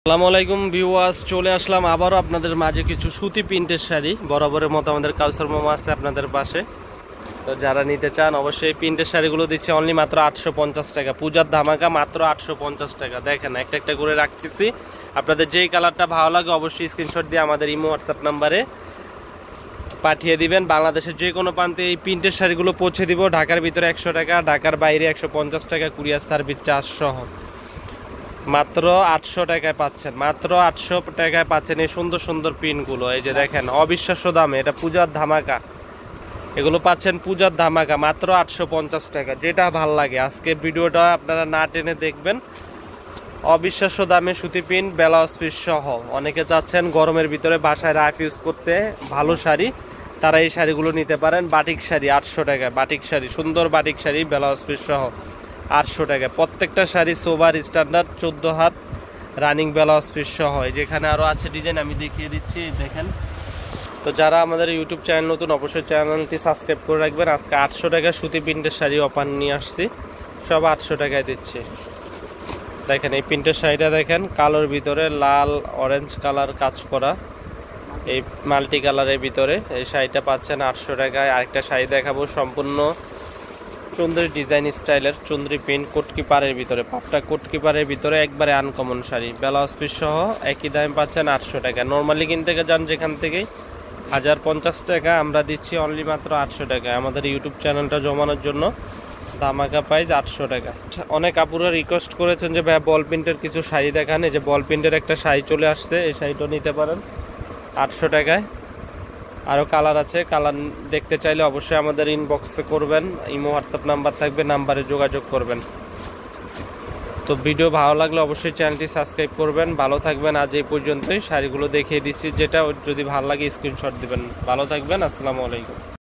আসসালামু আলাইকুম ভিউয়ার্স, চলে আসলাম আবারও আপনাদের মাঝে কিছু সুতি প্রিন্টের শাড়ি। বরাবরের মতো আমাদের কাউসার মামা আছে আপনাদের পাশে। তো যারা নিতে চান অবশ্যই প্রিন্টের শাড়িগুলো দিচ্ছে অনলি মাত্র 850 টাকা। পূজার ধামাকা মাত্র 850 টাকা। দেখেন একটা একটা করে রাখতেছি, আপনাদের যেই কালারটা ভালো লাগে অবশ্যই স্ক্রিনশট দিয়ে আমাদের ইমো হোয়াটসঅ্যাপ নাম্বারে পাঠিয়ে দিবেন। বাংলাদেশের যে কোনো প্রান্তে এই প্রিন্টের শাড়িগুলো পৌঁছে দিব। ঢাকার ভিতরে 100 টাকা, ঢাকার বাইরে 150 টাকা কুরিয়ার সার্ভিস চার্জ সহ। মাত্র 800 টাকায় পাচ্ছেন, মাত্র 800 টাকায় পাচ্ছেন এই সুন্দর সুন্দর পিনগুলো। এই যে দেখেন অবিশ্বাস্য দামে, এটা পূজার ধামাকা। এগুলো পাচ্ছেন পূজার ধামাকা মাত্র 850 টাকা। যেটা ভাল লাগে আজকের ভিডিওটা আপনারা না টেনে দেখবেন। অবিশ্বাস্য দামে সুতি পিন, ব্লাউজ পিস সহ। অনেকে চাচ্ছেন গরমের ভিতরে বাসায় রাফ ইউজ করতে ভালো শাড়ি, তারা এই শাড়িগুলো নিতে পারেন। বাটিক শাড়ি 800 টাকায়, বাটিক শাড়ি, সুন্দর বাটিক শাড়ি ব্লাউজ পিস সহ 800 টাকা। প্রত্যেকটা শাড়ি সোবার স্ট্যান্ডার্ড 14 হাত রানিং ব্লাউজ পিস সহ। যেখানে আরও আছে ডিজাইন, আমি দেখিয়ে দিচ্ছি দেখেন। তো যারা আমাদের ইউটিউব চ্যানেল নতুন অবশ্যই চ্যানেলটি সাবস্ক্রাইব করে রাখবেন। আজকে 800 টাকা সুতি প্রিন্টের শাড়ি অফার নিয়ে আসছি, সব 800 টাকায় দিচ্ছি। দেখেন এই প্রিন্টের শাড়িটা দেখেন, কালোর ভিতরে লাল অরেঞ্জ কালার কাজ করা, এই মাল্টি কালারের ভিতরে এই শাড়িটা পাচ্ছেন 800 টাকায়। আরেকটা শাড়ি দেখাবো সম্পূর্ণ চুন্দ্রি ডিজাইন স্টাইলের, চুন্দ্রি প্রিন্ট, কোটকি পাড়ের ভিতরে, পাপটা কোটকি পাড়ের ভিতরে একবারে আনকমন শাড়ি, ব্লাউজ পিস সহ একই দামে পাচ্ছেন 800 টাকা। নর্মালি কিনতে যান যেখান থেকেই 1050 টাকা, আমরা দিচ্ছি অনলি মাত্র 800 টাকা। আমাদের ইউটিউব চ্যানেলটা জমানোর জন্য ধামাকা প্রাইস 800 টাকা। অনেক আপুরা রিকোয়েস্ট করেছেন যে ভাইয়া বল প্রিন্টের কিছু শাড়ি দেখান। এই যে বল প্রিন্টের একটা শাড়ি চলে আসছে, এই শাড়িটাও নিতে পারেন 800 টাকায়। আরও কালার আছে, কালার দেখতে চাইলে অবশ্যই আমাদের ইনবক্সে করবেন, ইমো হোয়াটসঅ্যাপ নাম্বার থাকবে, নাম্বারে যোগাযোগ করবেন। তো ভিডিও ভালো লাগলে অবশ্যই চ্যানেলটি সাবস্ক্রাইব করবেন। ভালো থাকবেন, আজ এই পর্যন্তই। শাড়িগুলো দেখিয়ে দিচ্ছি, যেটা যদি ভালো লাগে স্ক্রিনশট দিবেন। ভালো থাকবেন, আসসালামু আলাইকুম।